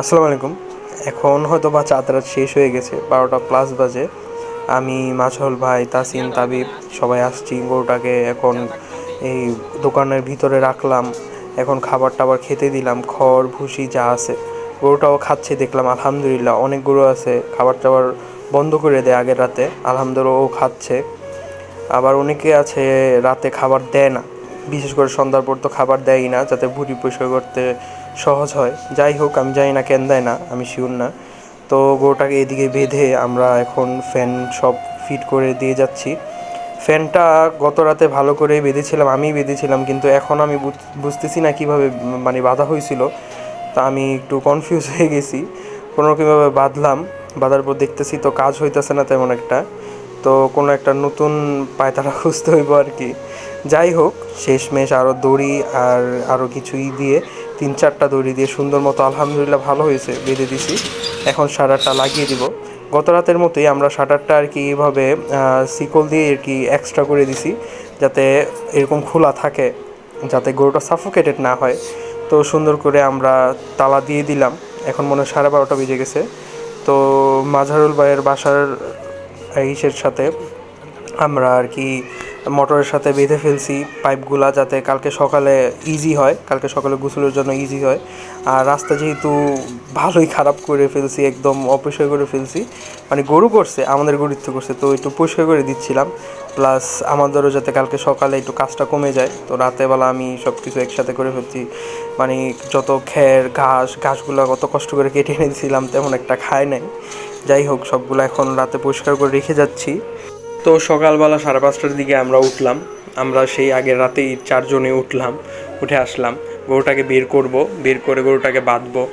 আসসালামু আলাইকুম। এখন হয়তো বা চাঁদ রাত শেষ হয়ে গেছে, 12টা+ বাজে। আমি, মাছহল ভাই, তাসিন, তাবিব সবাই আসছি। গরুটাকে এখন এই দোকানের ভিতরে রাখলাম। এখন খাবার টাবার খেতে দিলাম, খড় ভুসি যা আছে। গরুটাও খাচ্ছে দেখলাম, আলহামদুলিল্লাহ। অনেক গরু আছে খাবার টাবার বন্ধ করে দেয় আগের রাতে, আলহামদুলিল্লাহ ও খাচ্ছে। আবার অনেকে আছে রাতে খাবার দেয় না, বিশেষ করে সন্ধ্যার পর তো খাবার দেয়ই না, যাতে ভুঁড়ি পরিষ্কার করতে সহজ হয়। যাই হোক, আমি জানি না কেন দেয় না, আমি শিওর না। তো গরুটাকে এদিকে বেঁধে আমরা এখন ফ্যান সব ফিট করে দিয়ে যাচ্ছি। ফ্যানটা গত রাতে ভালো করে বেঁধেছিলাম, আমিই বেঁধেছিলাম, কিন্তু এখন আমি বুঝতেছি না কীভাবে মানে বাঁধা হয়েছিল। তা আমি একটু কনফিউজ হয়ে গেছি। কোনোরকমভাবে বাঁধলাম, বাঁধার পর দেখতেছি তো কাজ হইতেছে না তেমন একটা। তো কোনো একটা নতুন পায়তারা খুঁজতে হইব আর কি। যাই হোক, শেষমেশ আরও দড়ি আর আরও কিছুই দিয়ে 3-4টা দড়ি দিয়ে সুন্দর মতো আলহামদুলিল্লাহ ভালো হয়েছে বেঁধে দিছি। এখন শাটারটা লাগিয়ে দিব। গত রাতের মতোই আমরা শাটারটা আর কি এইভাবে শিকল দিয়ে আর কি এক্সট্রা করে দিছি, যাতে এরকম খোলা থাকে, যাতে গরুটা সাফোকেটেড না হয়। তো সুন্দর করে আমরা তালা দিয়ে দিলাম। এখন মনে হয় 12:30 বেজে গেছে। তো মাঝারুল ভাইয়ের বাসার ইসের সাথে আমরা আর কি মোটরের সাথে বেঁধে ফেলছি পাইপগুলা, যাতে কালকে সকালে ইজি হয়, কালকে সকালে গোসলের জন্য ইজি হয়। আর রাস্তা যেহেতু ভালোই খারাপ করে ফেলছি, একদম অপরিষ্কার করে ফেলছি, মানে গরু করছে, আমাদের গরুত্ব করছে, তো একটু পরিষ্কার করে দিচ্ছিলাম। প্লাস আমাদেরও যাতে কালকে সকালে একটু কাজটা কমে যায়। তো রাতেরবেলা আমি সব কিছু একসাথে করে ফেলছি, মানে যত ঘাসগুলো কত কষ্ট করে কেটে এনে দিয়েছিলাম, তেমন একটা খায় নাই। যাই হোক, সবগুলো এখন রাতে পরিষ্কার করে রেখে যাচ্ছি। তো সকালবেলা 5:30টার দিকে আমরা উঠলাম। আমরা সেই আগের রাতেই 4জনে উঠলাম, উঠে আসলাম। গরুটাকে বের করব, বের করে গরুটাকে বাঁধবো।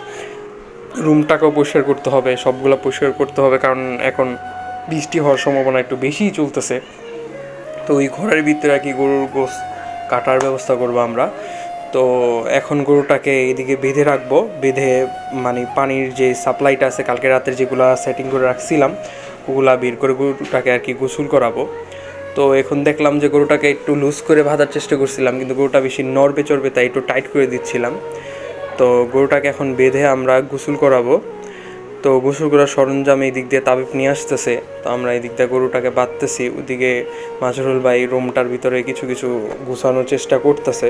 রুমটাকেও পরিষ্কার করতে হবে, সবগুলো পরিষ্কার করতে হবে, কারণ এখন বৃষ্টি হওয়ার সম্ভাবনা একটু বেশিই চলতেছে। তো ওই ঘরের ভিতরে আর কি গরুর গোশ কাটার ব্যবস্থা করব আমরা। তো এখন গরুটাকে এদিকে বেঁধে রাখবো, বেঁধে মানে পানির যে সাপ্লাইটা আছে কালকে রাতের যেগুলো সেটিং করে রাখছিলাম, ওগুলা বের করে গরুটাকে আর কি গোসল করাবো। তো এখন দেখলাম যে গরুটাকে একটু লুজ করে বাঁধার চেষ্টা করছিলাম, কিন্তু গরুটা বেশি নড়বে চড়বে, তাই একটু টাইট করে দিচ্ছিলাম। তো গরুটাকে এখন বেঁধে আমরা গোসল করাবো। তো গোসল করার সরঞ্জাম এই দিক দিয়ে তাবিব নিয়ে আসতেছে। তো আমরা এই দিক দিয়ে গরুটাকে বাঁধতেছি, ওদিকে মাজরুল ভাই রুমটার ভিতরে কিছু কিছু গুছানোর চেষ্টা করতেছে।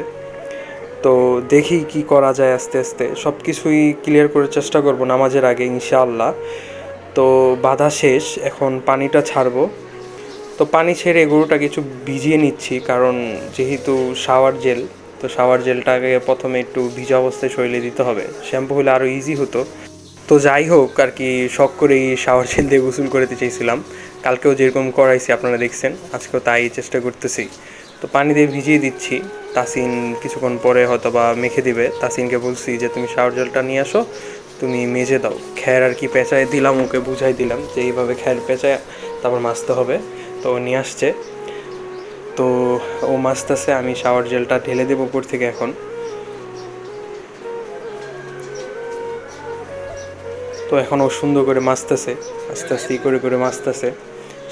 তো দেখি কি করা যায়, আস্তে আস্তে সব কিছুই ক্লিয়ার করার চেষ্টা করব নামাজের আগে ইনশাআল্লাহ। তো বাধা শেষ, এখন পানিটা ছাড়বো। তো পানি ছেড়ে গরুটা কিছু ভিজিয়ে নিচ্ছি, কারণ যেহেতু শাওয়ার জেল, তো শাওয়ার জেলটাকে প্রথমে একটু ভিজা অবস্থায় শরীরে দিতে হবে। শ্যাম্পু হলে আরও ইজি হতো। তো যাই হোক আর কি, শখ করেই শাওয়ার জেল দিয়ে গোসল করতে চাইছিলাম। কালকেও যেরকম করাইছি আপনারা দেখছেন, আজকেও তাই চেষ্টা করতেছি। তো পানি দিয়ে ভিজিয়ে দিচ্ছি। তাসিন কিছুক্ষণ পরে হয়তো বা মেখে দিবে। তাসিনকে বলছি যে তুমি শাওয়ার জেলটা নিয়ে আসো, তুমি মেজে দাও। খ্যার আর কি পেঁচায় দিলাম, ওকে বুঝাই দিলাম যে এইভাবে খ্যার পেঁচায় তারপর মাজতে হবে। তো ও নিয়ে আসছে, তো ও মাজতেছে, আমি শাওয়ার জেলটা ঢেলে দেবো উপর থেকে। এখন তো এখন ও সুন্দর করে মাজতেছে, আস্তে আস্তে করে করে মাজতেছে।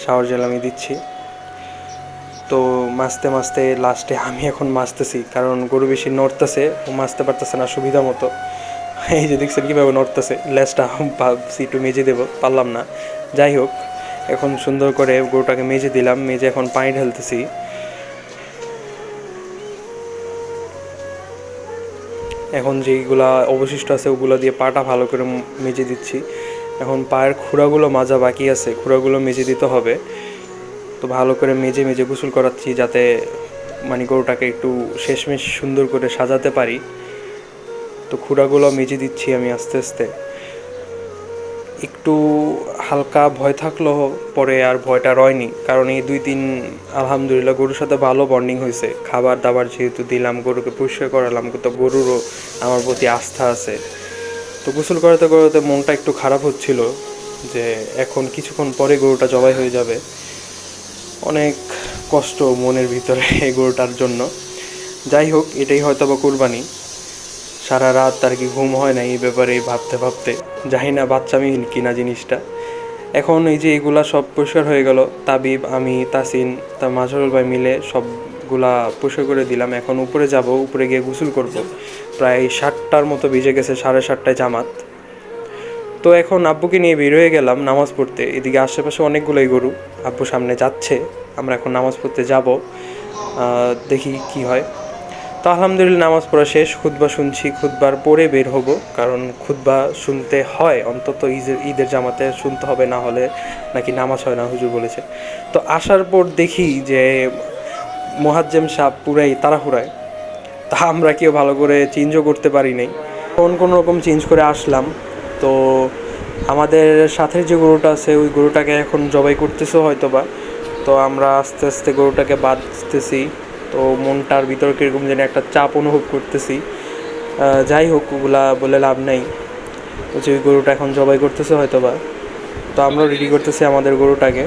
শাওয়ার জেল আমি দিচ্ছি। তো মাঝতে মাঝতে লাস্টে আমি এখন মাজতেছি, কারণ গরু বেশি নড়তেছে, ও মাজতে পারতেছে না সুবিধা মতো। এই যে দেখছেন কীভাবে নড়তেছে, লেজটা ভাবছি একটু মেজে দেবো, পারলাম না। যাই হোক, এখন সুন্দর করে গরুটাকে মেজে দিলাম, মেজে এখন পানি ঢালতেছি। এখন যেইগুলা অবশিষ্ট আছে ওগুলো দিয়ে পাটা ভালো করে মেজে দিচ্ছি। এখন পায়ের খুঁড়াগুলো মাজা বাকি আছে, খুঁড়াগুলো মেজে দিতে হবে। তো ভালো করে মেজে মেজে গোসল করাচ্ছি, যাতে মানে গরুটাকে একটু শেষমেশ সুন্দর করে সাজাতে পারি। তো খুঁড়াগুলো মেজে দিচ্ছি আমি আস্তে আস্তে। একটু হালকা ভয় থাকলেও পরে আর ভয়টা রয়নি, কারণ এই 2-3 আলহামদুলিল্লাহ গরুর সাথে ভালো বন্ডিং হয়েছে। খাবার দাবার যেহেতু দিলাম, গরুকে পরিষ্কার করালাম, তো গরুরও আমার প্রতি আস্থা আছে। তো গোসল করাতে করাতে মনটা একটু খারাপ হচ্ছিল যে এখন কিছুক্ষণ পরে গরুটা জবাই হয়ে যাবে। অনেক কষ্ট মনের ভিতরে এই গরুটার জন্য। যাই হোক, এটাই হয়তো বা কুরবানি। সারা রাত আর কি ঘুম হয় না এই ব্যাপারে ভাবতে ভাবতে। জানি না বাচ্চামি কিনা জিনিসটা। এখন এই যে এগুলা সব পরিষ্কার হয়ে গেল, তাবিব, আমি, তাসিন, তার মাজহারুল ভাই মিলে সবগুলা পরিষ্কার করে দিলাম। এখন উপরে যাব, উপরে গিয়ে গোসল করব। প্রায় 7টার মতো বেজে গেছে, 7:30টায় জামাত। তো এখন আব্বুকে নিয়ে বের হয়ে গেলাম নামাজ পড়তে। এদিকে আশেপাশে অনেকগুলোই গরু, আব্বু সামনে যাচ্ছে, আমরা এখন নামাজ পড়তে যাব, দেখি কি হয়। তো আলহামদুলিল্লাহ নামাজ পড়া শেষ, খুতবা শুনছি, খুতবার পরে বের হব, কারণ খুতবা শুনতে হয় অন্তত ঈদের জামাতে শুনতে হবে, না হলে নাকি নামাজ হয় না হুজুর বলেছে। তো আসার পর দেখি যে মোহাজ্জেম সাহেব পুরাই তাড়াহুড়ায়, তা আমরা কেউ ভালো করে চেঞ্জও করতে পারি নাই, কোনো রকম চেঞ্জ করে আসলাম। তো আমাদের সাথে যে গরুটা আছে ওই গরুটাকে এখন জবাই করতেছে হয়তো বা, তো আমরা আস্তে আস্তে গরুটাকে বাঁধতেছি। তো মনটার ভিতরে কীরকম যেন একটা চাপ অনুভব করতেছি। যাই হোক, ওগুলা বলে লাভ নেই, যে ওই গরুটা এখন জবাই করতেছে হয়তো বা। তো আমরা রেডি করতেছি আমাদের গরুটাকে।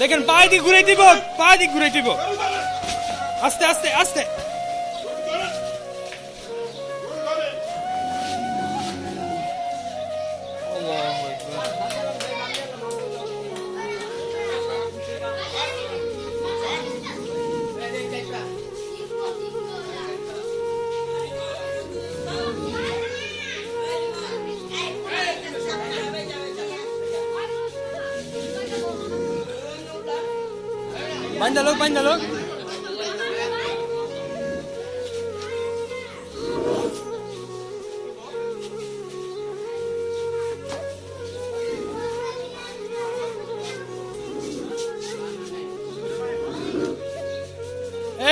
দেখেন পায়ে দিক ঘুরাই দিব, পায়ে দিক ঘুরাই দিব, আস্তে আস্তে আস্তে। বাইন্দা লোক, বাইন্দা লোক।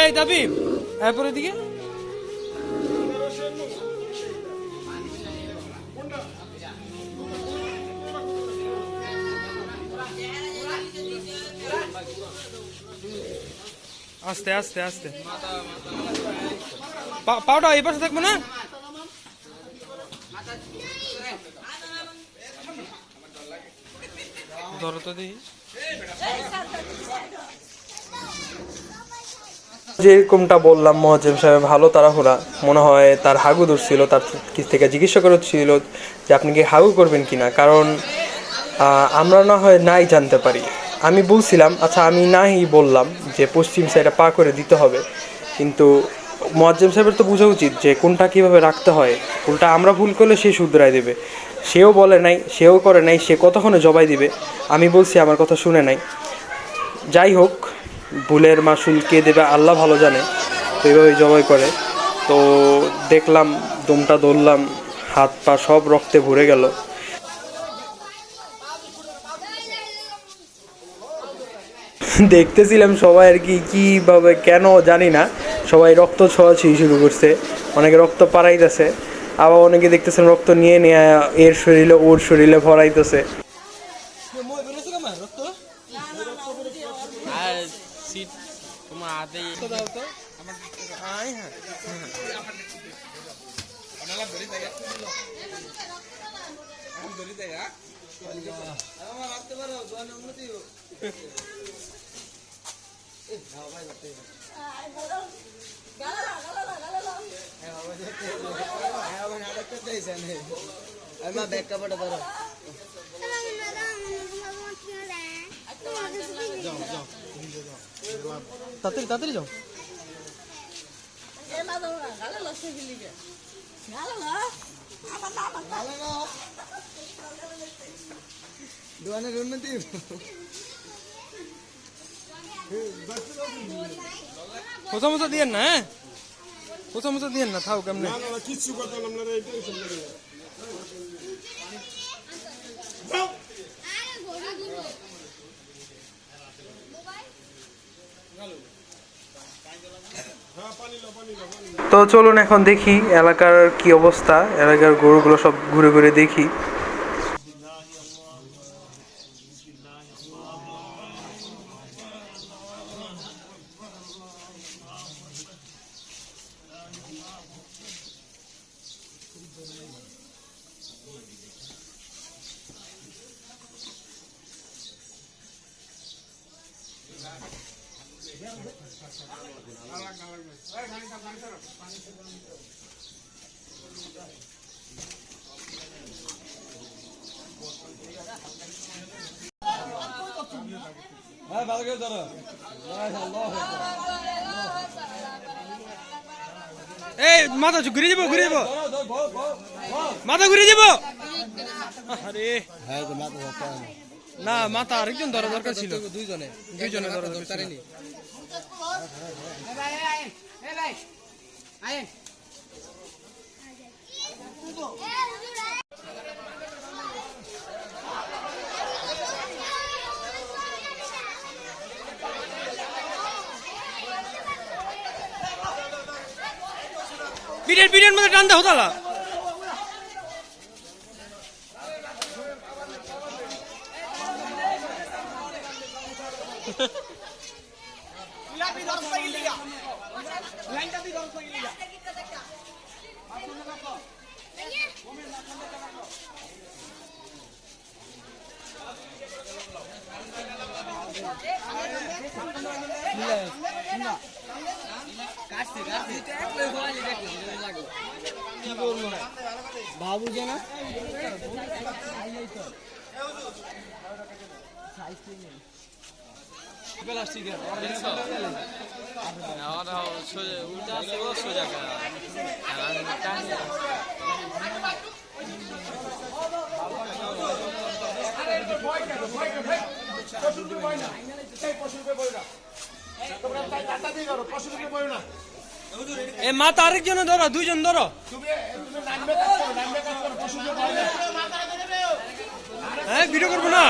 এই দাবি এরপরে দিকে আস্তে আস্তে আস্তে। পাউডার এই পাশে থাকবো না। ধরো তো দেখি। যেরকমটা বললাম, মোহাজ্জেম সাহেব ভালো তাড়াহুড়া, মনে হয় তার হাগু ধরছিল, তার থেকে জিজ্ঞাসা করছিল যে আপনি কি হাগু করবেন কিনা, কারণ আমরা না হয় নাই জানতে পারি। আমি বলছিলাম আচ্ছা, আমি নাই বললাম যে পশ্চিম সাইডে পা করে দিতে হবে, কিন্তু মোয়াজ্জেম সাহেবের তো বোঝা উচিত যে কোনটা কীভাবে রাখতে হয়। উল্টা আমরা ভুল করলে সে শুধরাই দেবে, সেও বলে নাই, সেও করে নাই, সে কতক্ষণে জবাই দিবে। আমি বলছি আমার কথা শুনে নাই। যাই হোক, ভুলের মাসুল কে দেবে আল্লাহ ভালো জানে। তো এইভাবেই জবাই করে। তো দেখলাম, দমটা ধরলাম, হাত পা সব রক্তে ভরে গেল। দেখতেছিলাম সবাই আর কি কীভাবে কেন জানি না, সবাই রক্ত ছোঁয়াছুঁই শুরু করছে, অনেকে রক্ত পাড়াইতেছে, আবার অনেকে দেখতেছেন রক্ত নিয়ে নিয়ে এর শরীরে ওর শরীরে ভরাইতেছে। তাড়াতাড়ি তাড়াতাড়ি যাও। দোকানের উন্নতি কোথা মতো দিয়েন না, হ্যাঁ কোথা মতো দিয়েন না, থাও কেমনে কিছু কথা আমরা তো চলুন এখন দেখি এলাকার কি অবস্থা, এলাকার গরুগুলো সব ঘুরে ঘুরে দেখি। এই মাথা ঘুরে যাব, ঘুরে যাব, মাথা ঘুরে যাব। আরে না, মাথা আরেকজন ধরা দরকার ছিল, দুইজনে ধরা দরকার ছিল। পিঠের মধ্যে টান দে হতালা। বাবু যে না এ মাথা আরেকজন ধরো, দুইজন ধরো। হ্যাঁ, ভিডিও করবো না।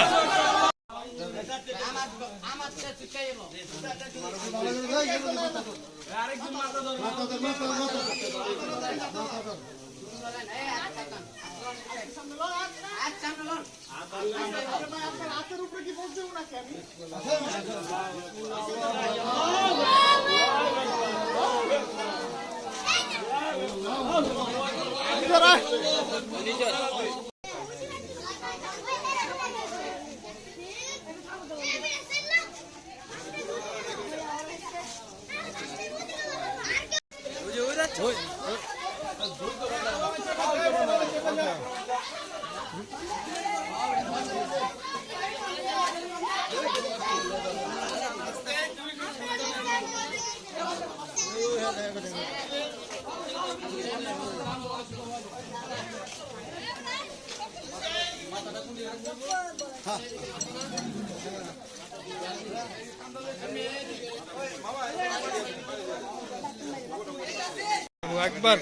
একবার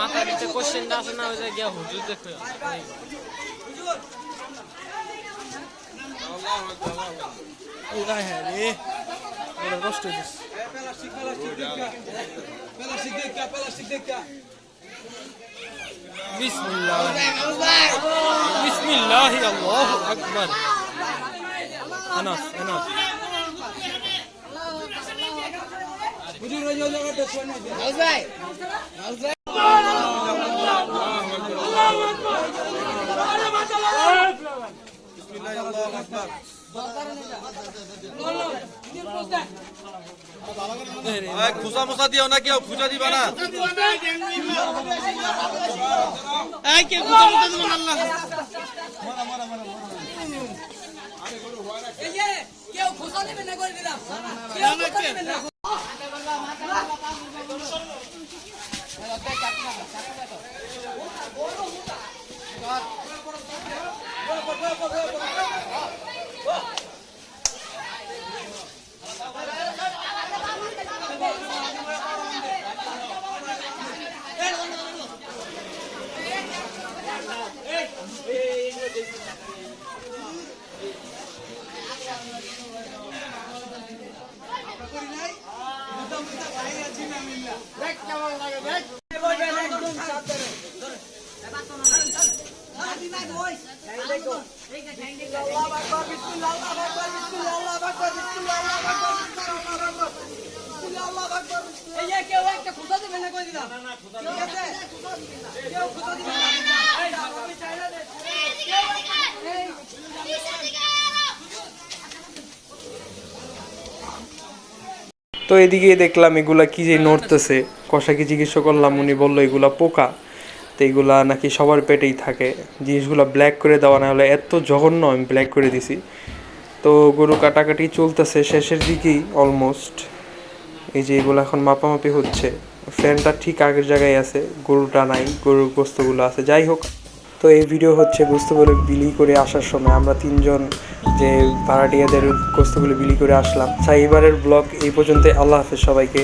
মাথা নিচে কোশ্চেন আছে না, ওই যে গিয়া হুজুর দেখো। হ্যাঁ রে, কষ্ট হয়েছে। বিসমিল্লাহ বিসমিল্লাহ, আল্লাহু আকবার। Enough enough. খুচা মুচা দিও না, কেউ খুচা দিবা না। কেউ খোসা নেবে না করে দিলাম, কেউ খোসা নেবে না। এই যে কেউ একটা খোঁজা দিবেন না করে দিলাম ঠিক আছে কেউ খোঁজা দিবেন না এই আমি চাই না তো এদিকে দেখলাম এগুলা কি যে নড়তেছে, কষাকে জিজ্ঞেস করলাম, উনি বললো এগুলা পোকা। তো এগুলা নাকি সবার পেটেই থাকে, জিনিসগুলো ব্ল্যাক করে দেওয়া, না হলে এত জঘন্য আমি ব্ল্যাক করে দিছি। তো গরু কাটাকাটি চলতেছে শেষের দিকেই অলমোস্ট। এই যে এগুলো এখন মাপামাপি হচ্ছে, ফ্যানটা ঠিক আগের জায়গায় আছে, গরুটা নাই, গরুর গোস্তগুলো আছে। যাই হোক, তো এই ভিডিও হচ্ছে গোস্তগুলো বিলি করে আসার সময় আমরা তিনজন যে ভাড়াটিয়াদের গোস্তগুলো বিলি করে আসলাম। এবারের ব্লগ এই পর্যন্ত। আল্লাহ হাফেজ সবাইকে।